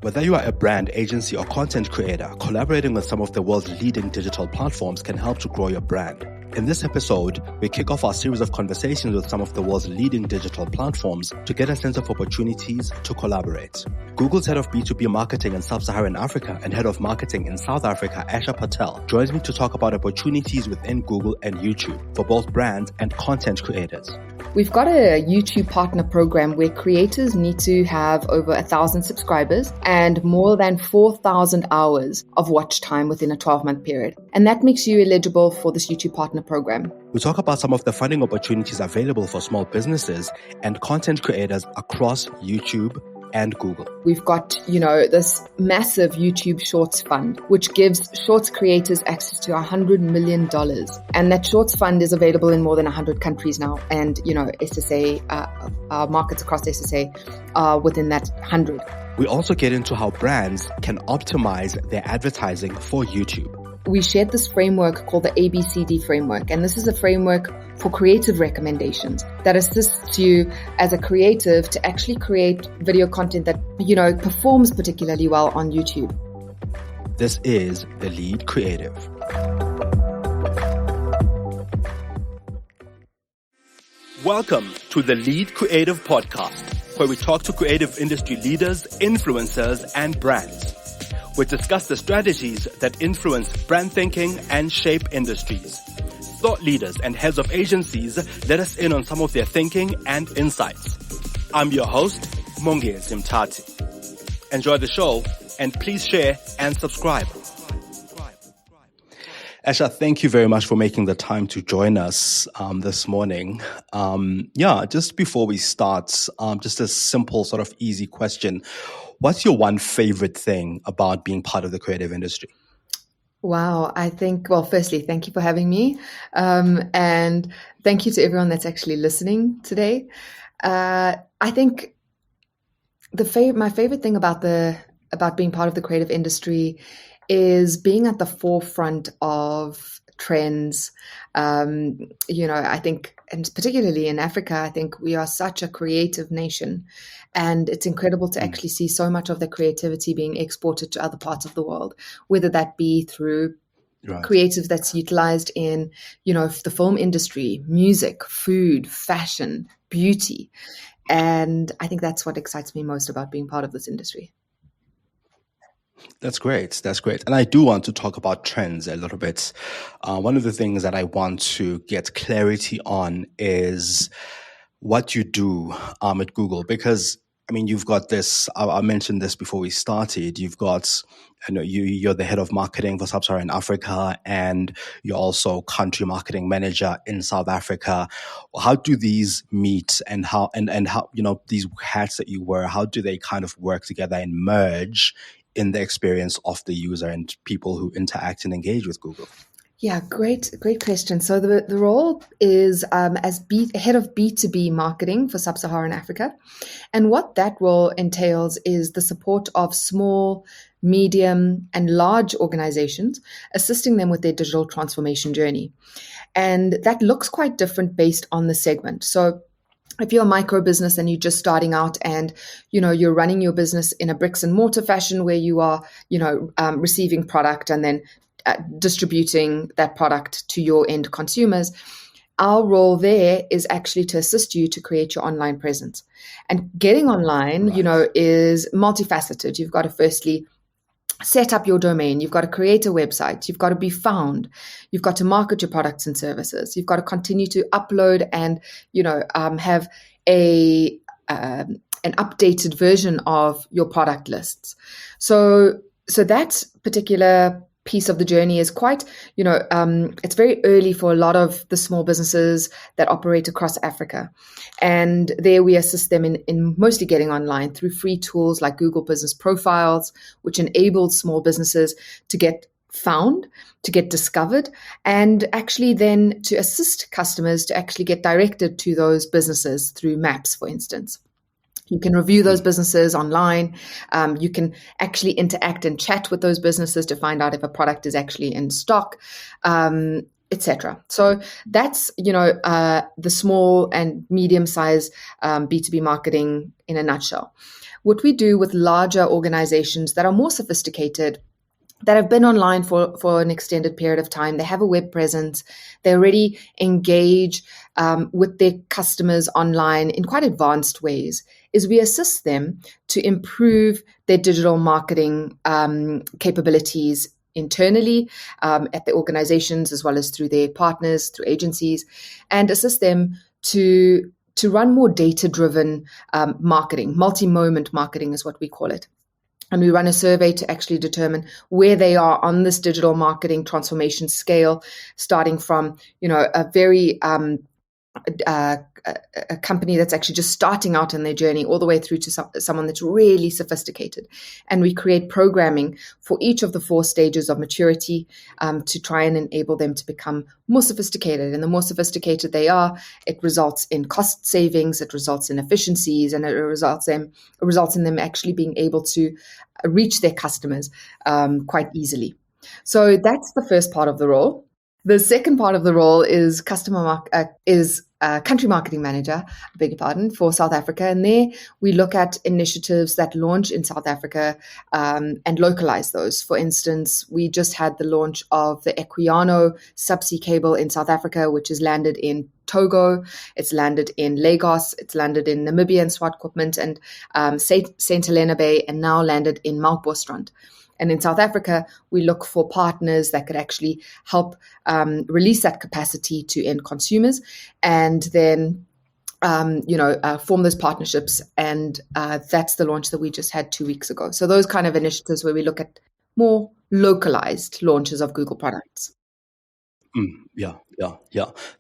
Whether you are a brand, agency, or content creator, collaborating with some of the world's leading digital platforms can help to grow your brand. In this episode, we kick off our series of conversations with some of the world's leading digital platforms to get a sense of opportunities to collaborate. Google's Head of B2B Marketing in Sub-Saharan Africa and Head of Marketing in South Africa, Asha Patel, joins me to talk about opportunities within Google and YouTube for both brands and content creators. We've got a YouTube partner program where creators need to have over 1,000 subscribers and more than 4,000 hours of watch time within a 12-month period. And that makes you eligible for this YouTube partner program. We talk about some of the funding opportunities available for small businesses and content creators across YouTube and Google. We've got, this massive YouTube Shorts Fund, which gives Shorts creators access to $100 million. And that Shorts Fund is available in more than 100 countries now. And, SSA, markets across SSA are within that 100. We also get into how brands can optimize their advertising for YouTube. We shared this framework called the ABCD framework, and this is a framework for creative recommendations that assists you as a creative to actually create video content that, performs particularly well on YouTube. This is The Lead Creative. Welcome to The Lead Creative Podcast, where we talk to creative industry leaders, influencers, and brands. We discuss the strategies that influence brand thinking and shape industries. Thought leaders and heads of agencies let us in on some of their thinking and insights. I'm your host, Mongezi Mtati. Enjoy the show and please share and subscribe. Asha, thank you very much for making the time to join us this morning. Just before we start, just a simple sort of easy question. What's your one favorite thing about being part of the creative industry? Wow. Firstly, thank you for having me. And thank you to everyone that's actually listening today. I think my favorite thing about being part of the creative industry is being at the forefront of trends. I think, and particularly in Africa, I think we are such a creative nation, and it's incredible to actually see so much of the creativity being exported to other parts of the world, whether that be through creative that's utilized in, the film industry, music, food, fashion, beauty. And I think that's what excites me most about being part of this industry. That's great. And I do want to talk about trends a little bit. One of the things that I want to get clarity on is what you do at Google, because you've got this, I mentioned this before we started, you've got, you're the head of marketing for Sub-Saharan Africa, and you're also country marketing manager in South Africa. How do these meet, and how these hats that you wear, how do they kind of work together and merge in the experience of the user and people who interact and engage with Google? Yeah, great question. So the role is as Head of B2B Marketing for Sub-Saharan Africa. And what that role entails is the support of small, medium, and large organizations, assisting them with their digital transformation journey. And that looks quite different based on the segment. So if you're a micro business and you're just starting out and, you're running your business in a bricks and mortar fashion where you are, receiving product and then distributing that product to your end consumers, our role there is actually to assist you to create your online presence. And getting online, is multifaceted. You've got to firstly set up your domain. You've got to create a website. You've got to be found. You've got to market your products and services. You've got to continue to upload and, have an updated version of your product lists. So that particular piece of the journey is quite, it's very early for a lot of the small businesses that operate across Africa. And there we assist them in mostly getting online through free tools like Google Business Profiles, which enabled small businesses to get found, to get discovered, and actually then to assist customers to actually get directed to those businesses through maps, for instance. You can review those businesses online. You can actually interact and chat with those businesses to find out if a product is actually in stock. etc. So that's, the small and medium-sized B2B marketing in a nutshell. What we do with larger organizations that are more sophisticated, that have been online for an extended period of time, they have a web presence, they already engage with their customers online in quite advanced ways, is we assist them to improve their digital marketing capabilities internally at the organizations, as well as through their partners, through agencies, and assist them to run more data-driven marketing. Multi-moment marketing is what we call it. And we run a survey to actually determine where they are on this digital marketing transformation scale, starting from, a very a company that's actually just starting out in their journey, all the way through to someone that's really sophisticated. And we create programming for each of the 4 stages of maturity to try and enable them to become more sophisticated. And the more sophisticated they are, it results in cost savings, it results in efficiencies, and it results in them actually being able to reach their customers quite easily. So that's the first part of the role. The second part of the role is country marketing manager, I beg your pardon, for South Africa. And there we look at initiatives that launch in South Africa and localize those. For instance, we just had the launch of the Equiano subsea cable in South Africa, which has landed in Togo, it's landed in Lagos, it's landed in Namibia and Swartkoppmund and St. Helena Bay, and now landed in Melkbosstrand. And in South Africa, we look for partners that could actually help release that capacity to end consumers, and then form those partnerships. And that's the launch that we just had 2 weeks ago. So those kind of initiatives where we look at more localized launches of Google products. Yeah.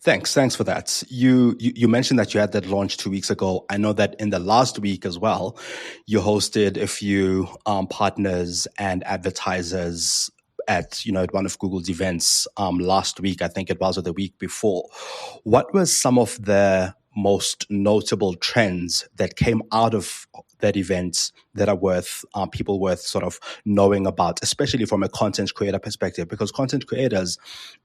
Thanks for that. You mentioned that you had that launch 2 weeks ago. I know that in the last week as well, you hosted a few partners and advertisers at one of Google's events last week. I think it was, or the week before. What were some of the most notable trends that came out of that event that are people worth sort of knowing about, especially from a content creator perspective? Because content creators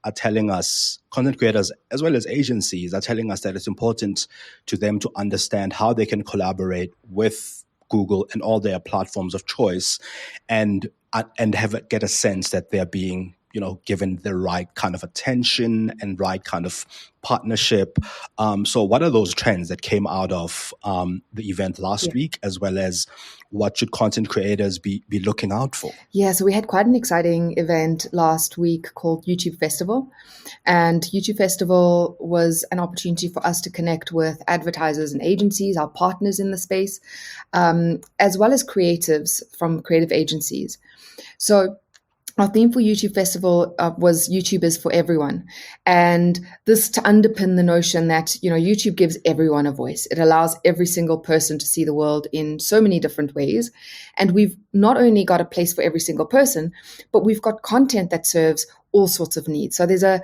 as well as agencies are telling us that it's important to them to understand how they can collaborate with Google and all their platforms of choice, and get a sense that they're being given the right kind of attention and right kind of partnership. So what are those trends that came out of the event last week, as well as what should content creators be looking out for? Yeah, so we had quite an exciting event last week called YouTube Festival. And YouTube Festival was an opportunity for us to connect with advertisers and agencies, our partners in the space, as well as creatives from creative agencies. So our theme for YouTube Festival was YouTube is for everyone. And this to underpin the notion that, YouTube gives everyone a voice. It allows every single person to see the world in so many different ways. And we've not only got a place for every single person, but we've got content that serves all sorts of needs. So there's a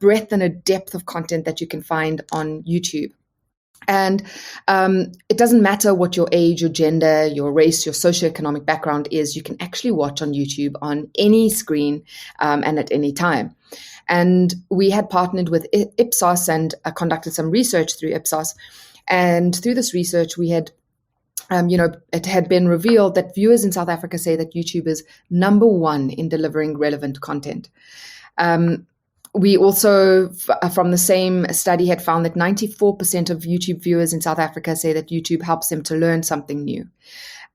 breadth and a depth of content that you can find on YouTube. And it doesn't matter what your age, your gender, your race, your socioeconomic background is. You can actually watch on YouTube on any screen and at any time. And we had partnered with Ipsos and conducted some research through Ipsos. And through this research, we had, it had been revealed that viewers in South Africa say that YouTube is number 1 in delivering relevant content. We also, from the same study, had found that 94% of YouTube viewers in South Africa say that YouTube helps them to learn something new.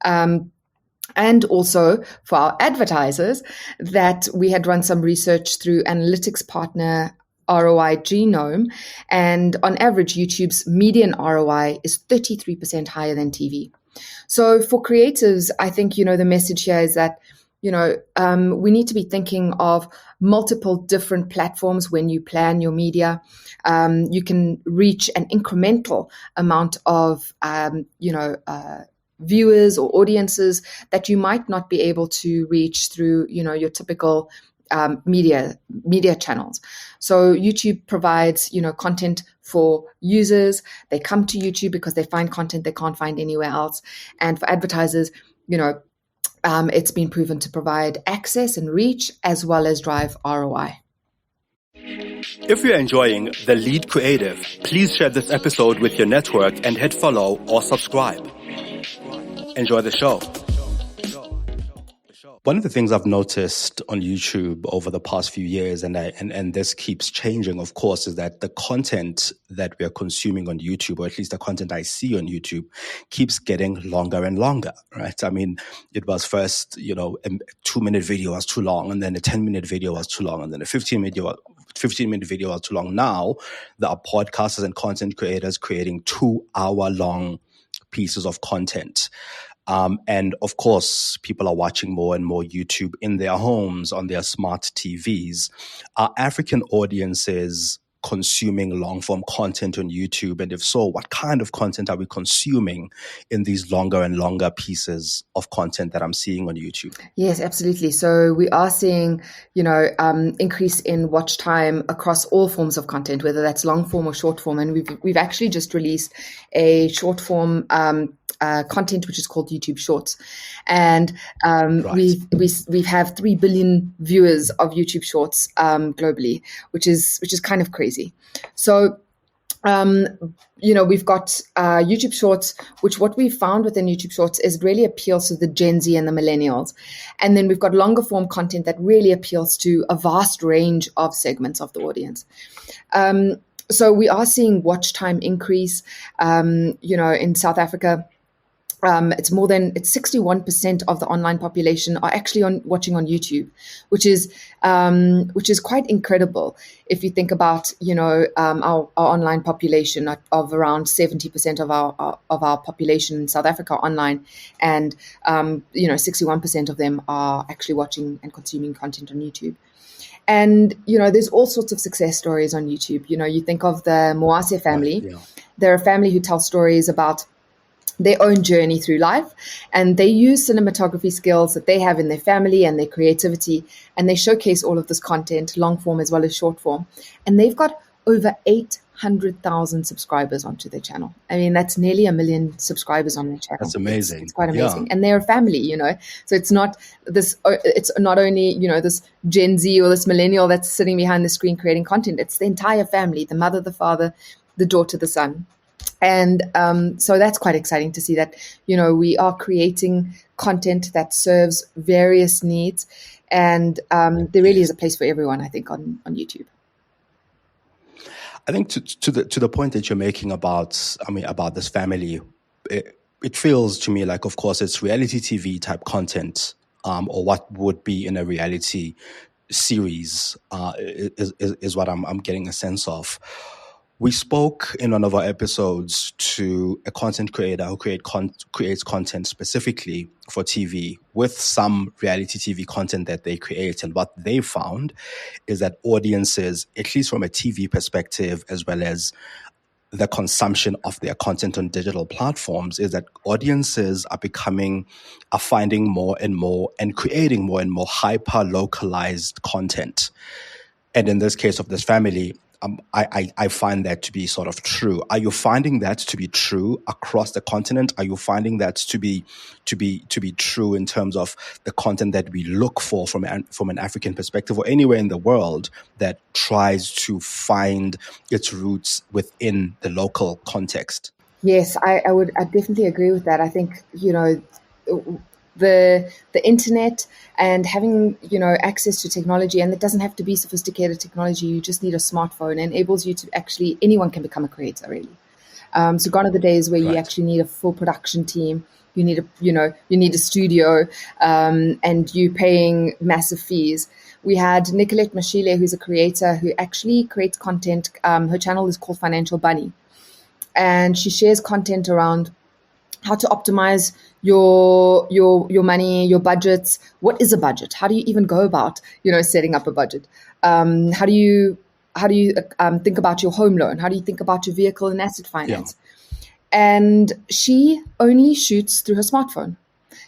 And also for our advertisers, that we had run some research through analytics partner ROI Genome. And on average, YouTube's median ROI is 33% higher than TV. So for creatives, I think, the message here is that we need to be thinking of multiple different platforms when you plan your media. You can reach an incremental amount of, viewers or audiences that you might not be able to reach through, your typical media channels. So YouTube provides, content for users. They come to YouTube because they find content they can't find anywhere else. And for advertisers, it's been proven to provide access and reach as well as drive ROI. If you're enjoying The Lead Creative, please share this episode with your network and hit follow or subscribe. Enjoy the show. One of the things I've noticed on YouTube over the past few years, and this keeps changing, of course, is that the content that we are consuming on YouTube, or at least the content I see on YouTube, keeps getting longer and longer, right? I mean, it was first, a 2-minute video was too long, and then a 10-minute video was too long, and then a 15-minute video was too long. Now, there are podcasters and content creators creating 2-hour-long pieces of content. And of course, people are watching more and more YouTube in their homes, on their smart TVs. Are African audiences consuming long-form content on YouTube? And if so, what kind of content are we consuming in these longer and longer pieces of content that I'm seeing on YouTube? Yes, absolutely. So we are seeing, increase in watch time across all forms of content, whether that's long form or short form. And we've actually just released a short form content which is called YouTube Shorts, and right. we have 3 billion viewers of YouTube Shorts globally, which is kind of crazy. So we've got YouTube Shorts, which what we found within YouTube Shorts is it really appeals to the Gen Z and the millennials. And then we've got longer form content that really appeals to a vast range of segments of the audience. So we are seeing watch time increase, in South Africa. It's 61% of the online population are actually watching on YouTube, which is quite incredible. If you think about, our online population of around 70% of our population in South Africa are online, and 61% of them are actually watching and consuming content on YouTube. And, there's all sorts of success stories on YouTube. You think of the Moase family. Right, yeah. They're a family who tell stories about their own journey through life, and they use cinematography skills that they have in their family and their creativity, and they showcase all of this content, long form as well as short form. And they've got over 800,000 subscribers onto their channel. I mean, that's nearly 1 million subscribers on their channel. That's amazing. It's quite amazing. Yeah. And they're a family, so it's not only, this Gen Z or this millennial that's sitting behind the screen creating content. It's the entire family, the mother, the father, the daughter, the son. And so that's quite exciting to see that, we are creating content that serves various needs. And there really is a place for everyone, I think, on YouTube. I think to the point that you're making about this family, it feels to me like, of course, it's reality TV type content, or what would be in a reality series is what I'm getting a sense of. We spoke in one of our episodes to a content creator who creates content specifically for TV with some reality TV content that they create. And what they found is that audiences, at least from a TV perspective, as well as the consumption of their content on digital platforms, is that audiences are finding more and more and creating more and more hyper-localized content. And in this case of this family, I find that to be sort of true. Are you finding that to be true across the continent? Are you finding that to be true in terms of the content that we look for from an African perspective, or anywhere in the world that tries to find its roots within the local context? Yes, I definitely agree with that. I think, the internet and having, access to technology, and it doesn't have to be sophisticated technology. You just need a smartphone, enables you to anyone can become a creator, really. So gone are the days where you actually need a full production team. You need a studio, and you paying massive fees. We had Nicolette Mashile, who's a creator who actually creates content. Her channel is called Financial Bunny, and she shares content around how to optimize your money, your budgets. What is a budget? How do you even go about, setting up a budget? How do you think about your home loan? How do you think about your vehicle and asset finance? Yeah. And she only shoots through her smartphone.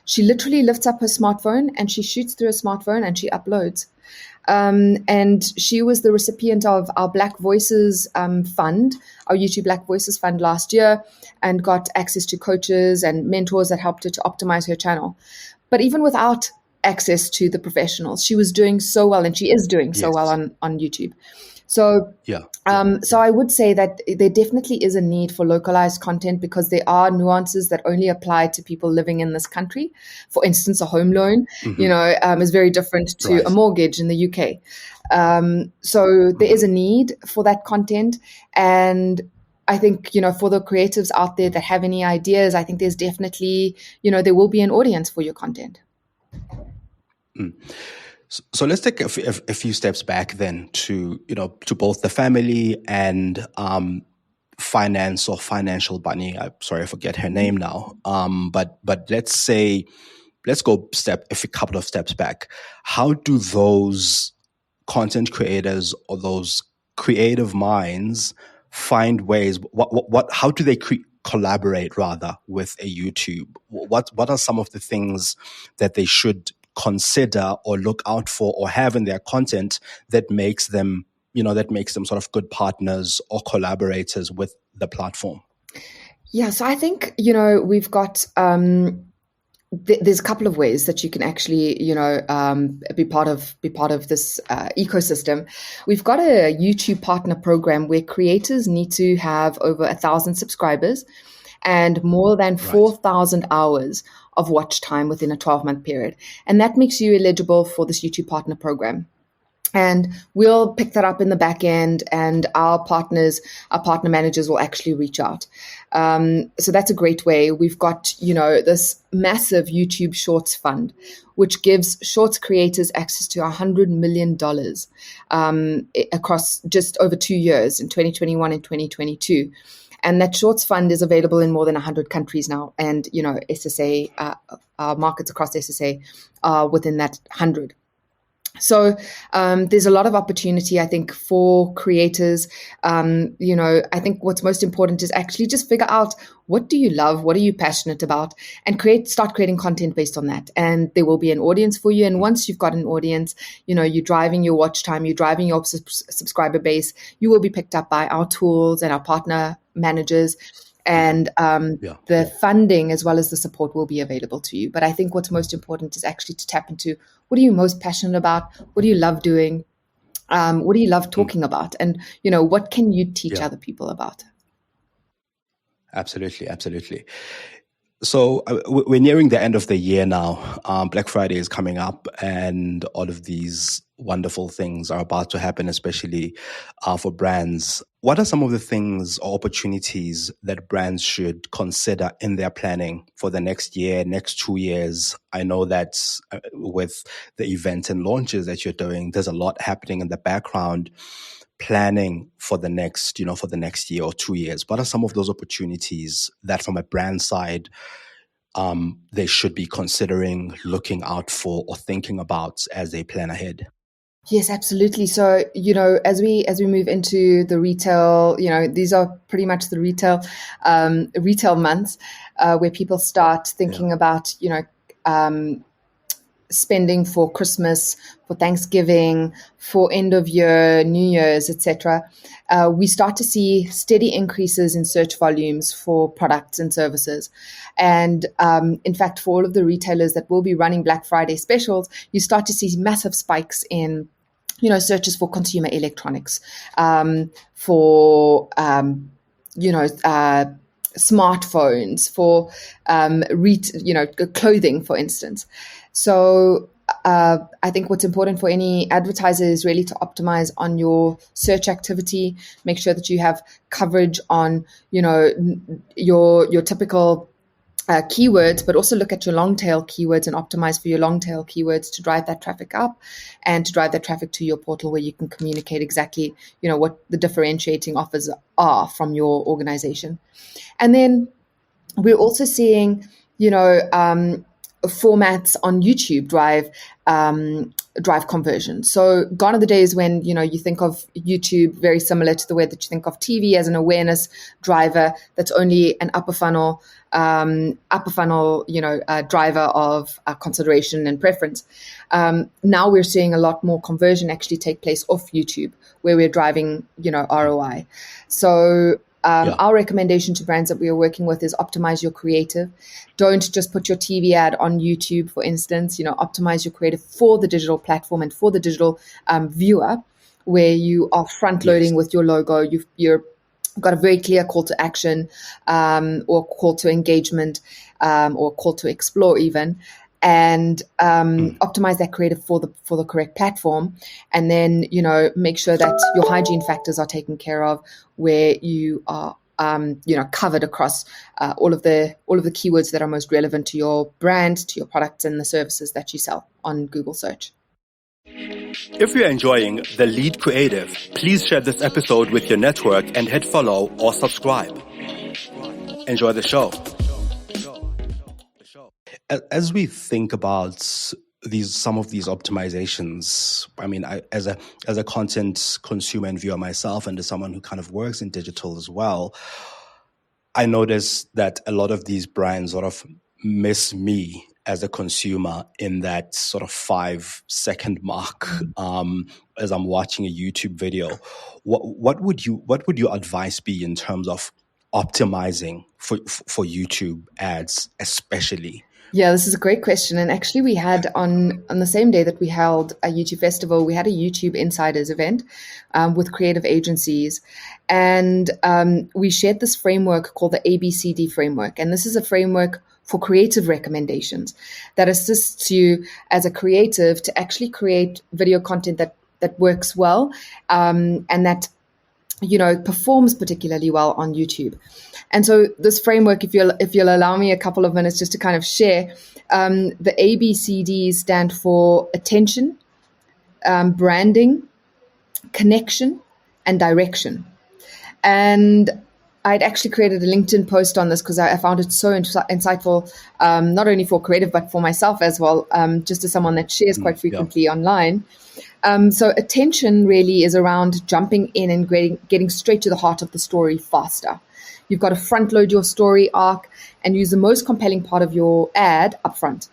She literally lifts up her smartphone and she shoots through her smartphone and she uploads. And she was the recipient of our Black Voices fund, our YouTube Black Voices fund last year, and got access to coaches and mentors that helped her to optimize her channel. But even without access to the professionals, she was doing so well, and she is doing so well on YouTube. So Yeah. so I would say that there definitely is a need for localized content because there are nuances that only apply to people living in this country. For instance, a home loan, is very different to a Right. mortgage in the UK. So there is a need for that content. And I think, for the creatives out there that have any ideas, I think there's definitely, there will be an audience for your content. So let's take a few steps back then to both the family and finance or financial bunny. I'm sorry, I forget her name now. But let's go a couple of steps back. How do those content creators or those creative minds find ways? How do they collaborate rather with a YouTube? What are some of the things that they should consider or look out for or have in their content that makes them sort of good partners or collaborators with the platform? Yeah, so I think, we've got there's a couple of ways that you can actually, be part of this ecosystem. We've got a YouTube partner program where creators need to have over 1,000 subscribers and more than 4,000 hours of watch time within a 12-month period. And that makes you eligible for this YouTube partner program. And we'll pick that up in the back end, and our partner managers will actually reach out. So that's a great way. We've got, this massive YouTube Shorts fund, which gives Shorts creators access to $100 million across just over 2 years, in 2021 and 2022. And that Shorts fund is available in more than 100 countries now. And, SSA, our markets across SSA are within that 100. So there's a lot of opportunity, I think, for creators. I think what's most important is actually just figure out, what do you love? What are you passionate about? And start creating content based on that. And there will be an audience for you. And once you've got an audience, you're driving your watch time, you're driving your subscriber base, you will be picked up by our tools and our partner managers. And the funding as well as the support will be available to you. But I think what's most important is actually to tap into, what are you most passionate about? What do you love doing? What do you love talking about? And, what can you teach other people about? Absolutely, absolutely. So we're nearing the end of the year now. Black Friday is coming up, and all of these wonderful things are about to happen, especially for brands. What are some of the things or opportunities that brands should consider in their planning for the next year, next 2 years? I know that with the events and launches that you're doing, there's a lot happening in the background, planning for the next year or 2 years. What are some of those opportunities that from a brand side they should be considering, looking out for, or thinking about as they plan ahead? Yes, absolutely. So, as we move into the retail, these are pretty much the retail months where people start thinking about, spending for Christmas, for Thanksgiving, for end of year, New Year's, etc. We start to see steady increases in search volumes for products and services. And in fact, for all of the retailers that will be running Black Friday specials, you start to see massive spikes in searches for consumer electronics, for smartphones, for clothing, for instance. So I think what's important for any advertiser is really to optimize on your search activity, make sure that you have coverage on your typical keywords, but also look at your long tail keywords and optimize for your long tail keywords to drive that traffic up and to drive that traffic to your portal, where you can communicate exactly what the differentiating offers are from your organization. And then we're also seeing formats on YouTube drive conversion. So gone are the days when you think of YouTube very similar to the way that you think of TV, as an awareness driver that's only an upper funnel driver of consideration and preference. Now we're seeing a lot more conversion actually take place off YouTube, where we're driving ROI. So our recommendation to brands that we are working with is optimize your creative. Don't just put your TV ad on YouTube, for instance. Optimize your creative for the digital platform and for the digital viewer. where you are front Yes. loading with your logo. You're got a very clear call to action, or call to engagement, or call to explore even, and optimize that creative for the correct platform, and then make sure that your hygiene factors are taken care of, where you are covered across all of the keywords that are most relevant to your brand, to your products and the services that you sell on Google search. If you're enjoying The Lead Creative, please share this episode with your network and hit follow or subscribe. Enjoy the show. As we think about some of these optimizations, I mean, as a content consumer and viewer myself, and as someone who kind of works in digital as well, I notice that a lot of these brands sort of miss me as a consumer in that sort of 5-second mark as I'm watching a YouTube video. What would your advice be in terms of optimizing for YouTube ads, especially? Yeah, this is a great question. And actually, we had on the same day that we held a YouTube festival, we had a YouTube Insiders event with creative agencies. And we shared this framework called the ABCD framework. And this is a framework for creative recommendations that assists you as a creative to actually create video content that works well, and that performs particularly well on YouTube. And so this framework, if you'll allow me a couple of minutes just to kind of share, the ABCDs stand for attention, branding, connection, and direction. And I'd actually created a LinkedIn post on this because I found it so insightful, not only for creative, but for myself as well, just as someone that shares quite frequently online. So attention really is around jumping in and getting straight to the heart of the story faster. You've got to front load your story arc and use the most compelling part of your ad upfront.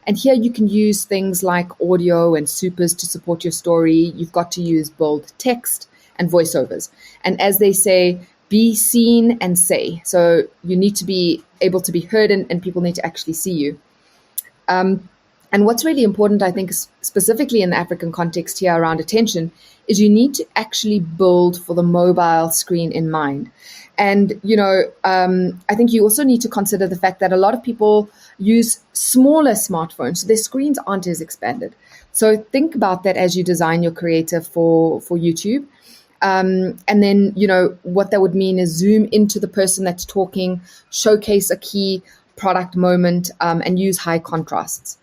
And here you can use things like audio and supers to support your story. You've got to use bold text and voiceovers. And as they say, be seen and say. So you need to be able to be heard, and people need to actually see you. And what's really important, I think, specifically in the African context here around attention, is you need to actually build for the mobile screen in mind. And, I think you also need to consider the fact that a lot of people use smaller smartphones, so their screens aren't as expanded. So think about that as you design your creative for YouTube. And then, what that would mean is zoom into the person that's talking, showcase a key product moment, and use high contrasts.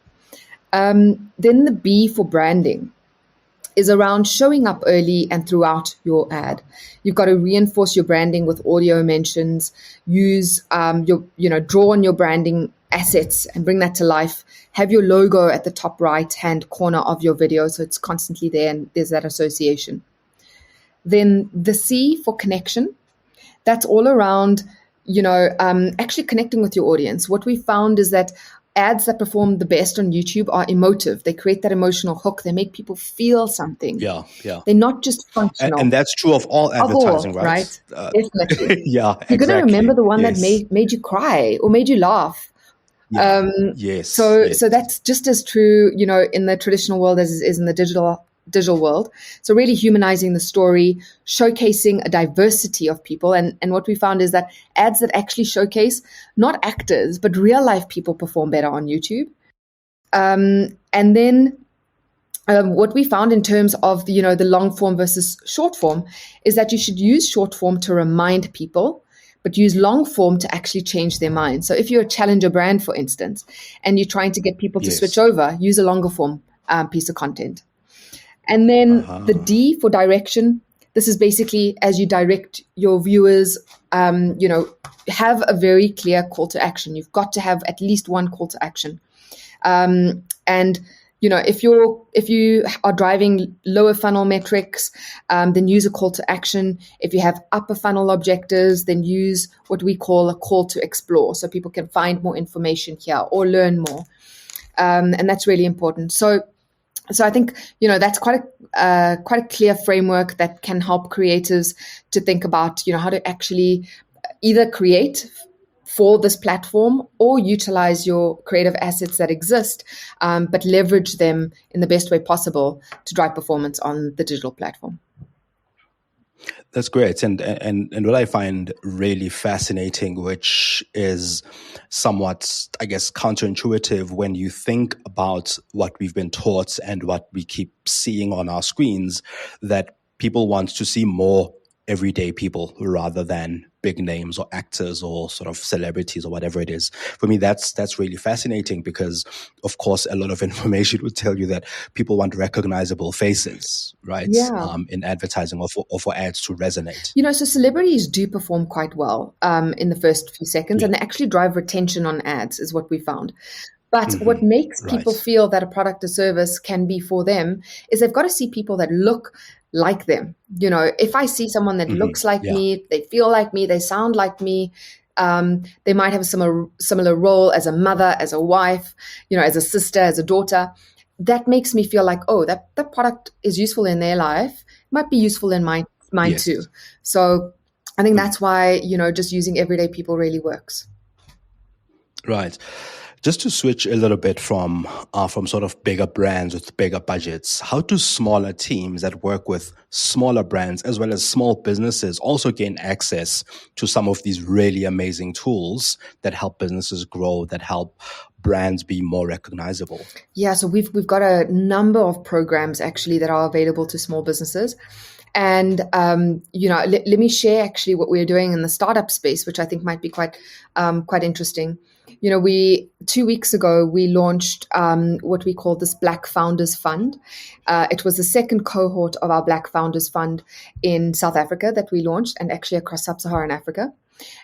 Then the B for branding is around showing up early and throughout your ad. You've got to reinforce your branding with audio mentions, use draw on your branding assets and bring that to life. Have your logo at the top right-hand corner of your video so it's constantly there and there's that association. Then the C for connection, that's all around, actually connecting with your audience. What we found is that ads that perform the best on YouTube are emotive. They create that emotional hook. They make people feel something. Yeah. They're not just functional. And that's true of all advertising, right? Definitely. Yeah, You're going to remember the one that Yes. made you cry or made you laugh. Yeah. Yes. So that's just as true, in the traditional world as it is in the digital world. So really humanizing the story, showcasing a diversity of people. And what we found is that ads that actually showcase not actors, but real life people perform better on YouTube. And then what we found in terms of, the long form versus short form is that you should use short form to remind people, but use long form to actually change their mind. So if you're a challenger brand, for instance, and you're trying to get people to switch over, use a longer form piece of content. And then the D for direction, this is basically as you direct your viewers, have a very clear call to action. You've got to have at least one call to action. And, if you are driving lower funnel metrics, then use a call to action. If you have upper funnel objectives, then use what we call a call to explore. So people can find more information here or learn more. And that's really important. So I think, that's quite a clear framework that can help creatives to think about, how to actually either create for this platform, or utilize your creative assets that exist, but leverage them in the best way possible to drive performance on the digital platform. That's great. And what I find really fascinating, which is somewhat, I guess, counterintuitive when you think about what we've been taught and what we keep seeing on our screens, that people want to see more everyday people rather than big names or actors or sort of celebrities or whatever it is. For me, that's really fascinating because, of course, a lot of information would tell you that people want recognizable faces, right? Yeah. In advertising or for ads to resonate. So celebrities do perform quite well in the first few seconds, and they actually drive retention on ads, is what we found. But what makes people feel that a product or service can be for them is they've got to see people that look like them. If I see someone that looks like me, they feel like me, they sound like me, they might have a similar role as a mother, as a wife, as a sister, as a daughter. That makes me feel like, oh, that product is useful in their life, might be useful in mine too. So I think that's why, just using everyday people really works. Right. Just to switch a little bit from sort of bigger brands with bigger budgets, how do smaller teams that work with smaller brands as well as small businesses also gain access to some of these really amazing tools that help businesses grow, that help brands be more recognizable? Yeah, so we've got a number of programs actually that are available to small businesses. And, let me share actually what we're doing in the startup space, which I think might be quite interesting. 2 weeks ago, we launched what we call this Black Founders Fund. It was the second cohort of our Black Founders Fund in South Africa that we launched, and actually across Sub-Saharan Africa.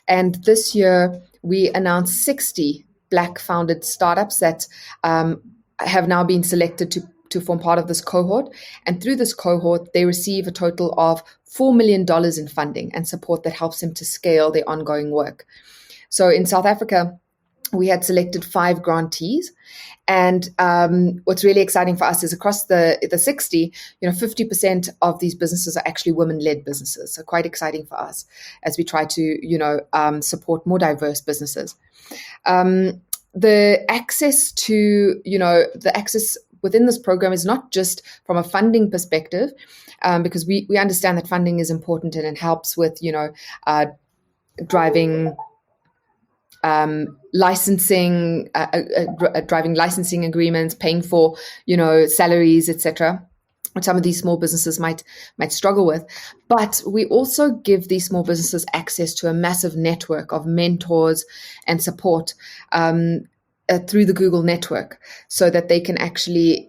And this year, we announced 60 Black founded startups that have now been selected to form part of this cohort. And through this cohort, they receive a total of $4 million in funding and support that helps them to scale their ongoing work. So in South Africa, we had selected 5 grantees. And what's really exciting for us is across the 60, 50% of these businesses are actually women-led businesses. So quite exciting for us as we try to, support more diverse businesses. The access within this program is not just from a funding perspective, because we understand that funding is important and it helps with, driving licensing, driving licensing agreements, paying for, salaries, etc., which some of these small businesses might struggle with. But we also give these small businesses access to a massive network of mentors and support through the Google network, so that they can actually,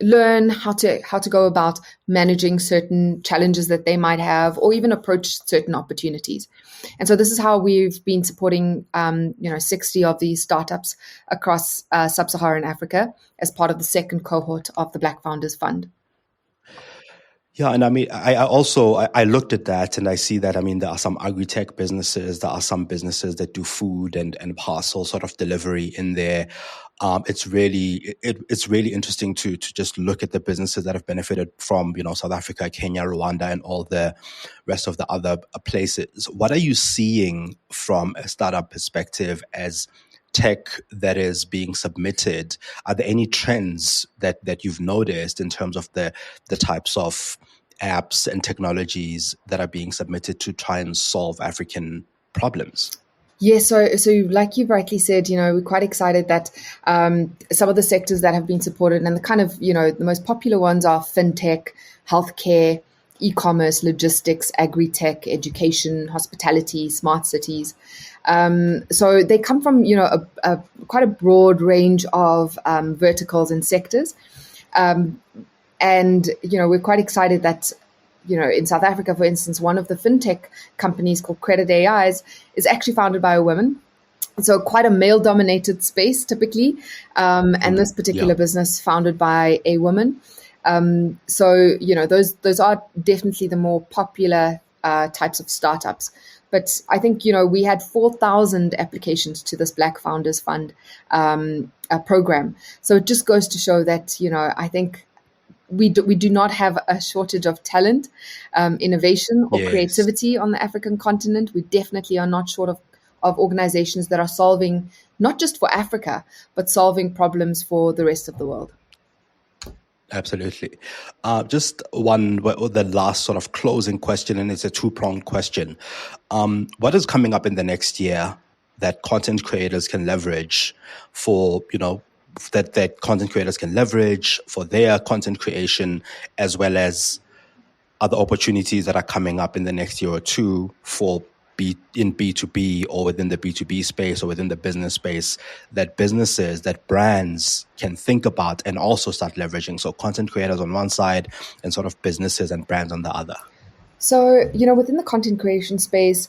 learn how to go about managing certain challenges that they might have, or even approach certain opportunities. And so this is how we've been supporting, 60 of these startups across Sub-Saharan Africa as part of the second cohort of the Black Founders Fund. Yeah, and I mean, I looked at that and I see that, there are some agri-tech businesses, there are some businesses that do food and parcel sort of delivery in there. It's really interesting to just look at the businesses that have benefited from, South Africa, Kenya, Rwanda, and all the rest of the other places. What are you seeing from a startup perspective as tech that is being submitted? Are there any trends that you've noticed in terms of the types of apps and technologies that are being submitted to try and solve African problems? Yeah, so like you've rightly said, we're quite excited that some of the sectors that have been supported, and the kind of, the most popular ones are fintech, healthcare, e-commerce, logistics, agri-tech, education, hospitality, smart cities. So they come from, quite a broad range of verticals and sectors. And, we're quite excited that, in South Africa, for instance, one of the fintech companies called Credit AIs is actually founded by a woman. So quite a male-dominated space typically. And this particular business founded by a woman. So, those are definitely the more popular types of startups. But I think, we had 4,000 applications to this Black Founders Fund program. So it just goes to show that, I think we do not have a shortage of talent, innovation or creativity on the African continent. We definitely are not short of organizations that are solving not just for Africa, but solving problems for the rest of the world. Absolutely. Just the last sort of closing question, and it's a two-pronged question. What is coming up in the next year that content creators can leverage for, that content creators can leverage for their content creation, as well as other opportunities that are coming up in the next year or two for in B2B or within the B2B space or within the business space, that businesses, that brands can think about and also start leveraging? So content creators on one side and sort of businesses and brands on the other. So, within the content creation space,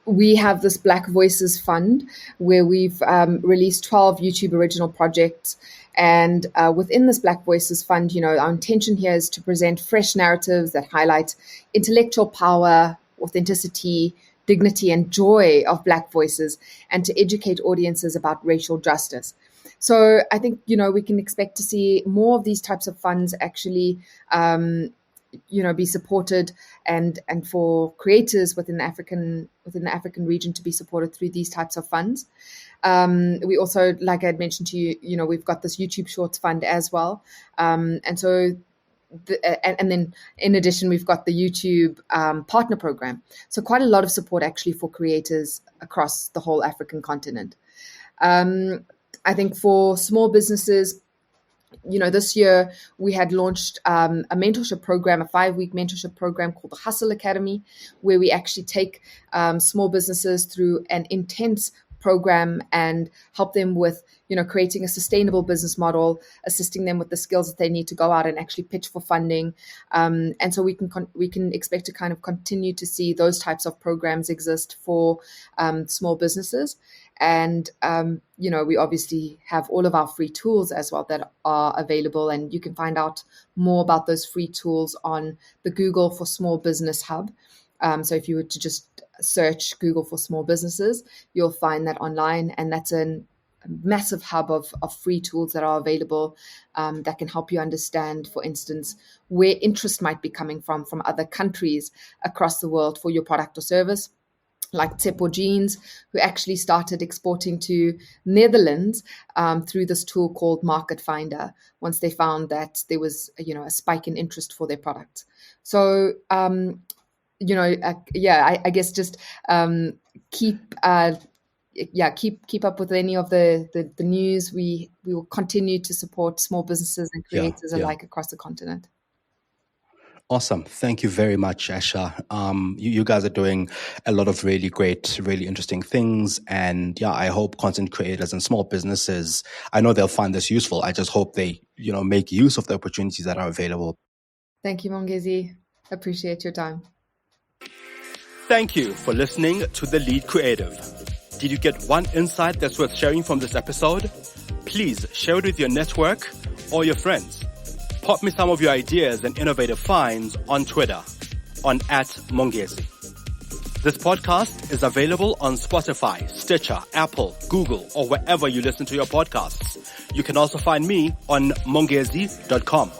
we have this Black Voices Fund where we've released 12 YouTube original projects. And within this Black Voices Fund, our intention here is to present fresh narratives that highlight intellectual power, authenticity, dignity, and joy of Black voices, and to educate audiences about racial justice. So I think, we can expect to see more of these types of funds actually be supported, and for creators within the African region to be supported through these types of funds. We also, like I had mentioned to you, we've got this YouTube Shorts Fund as well, and so. And then in addition, we've got the YouTube partner program. So quite a lot of support actually for creators across the whole African continent. I think for small businesses, this year we had launched a mentorship program, a 5-week mentorship program called the Hustle Academy, where we actually take small businesses through an intense program and help them with, creating a sustainable business model, assisting them with the skills that they need to go out and actually pitch for funding. And so we can expect to kind of continue to see those types of programs exist for small businesses. And, we obviously have all of our free tools as well that are available. And you can find out more about those free tools on the Google for Small Business Hub. So if you were to just search Google for Small Businesses, you'll find that online. And that's a massive hub of free tools that are available that can help you understand, for instance, where interest might be coming from other countries across the world for your product or service. Like Tsepo Jeans, who actually started exporting to Netherlands through this tool called Market Finder, once they found that there was, a spike in interest for their products. So, I guess just keep up with any of the news. We will continue to support small businesses and creators alike across the continent. Awesome. Thank you very much, Asha. You guys are doing a lot of really great, really interesting things. And I hope content creators and small businesses, I know they'll find this useful. I just hope they, make use of the opportunities that are available. Thank you, Mongezi. Appreciate your time. Thank you for listening to The Lead Creative. Did you get one insight that's worth sharing from this episode? Please share it with your network or your friends. Pop me some of your ideas and innovative finds on Twitter on @Mongezi. This podcast is available on Spotify, Stitcher, Apple, Google, or wherever you listen to your podcasts. You can also find me on mongezi.com.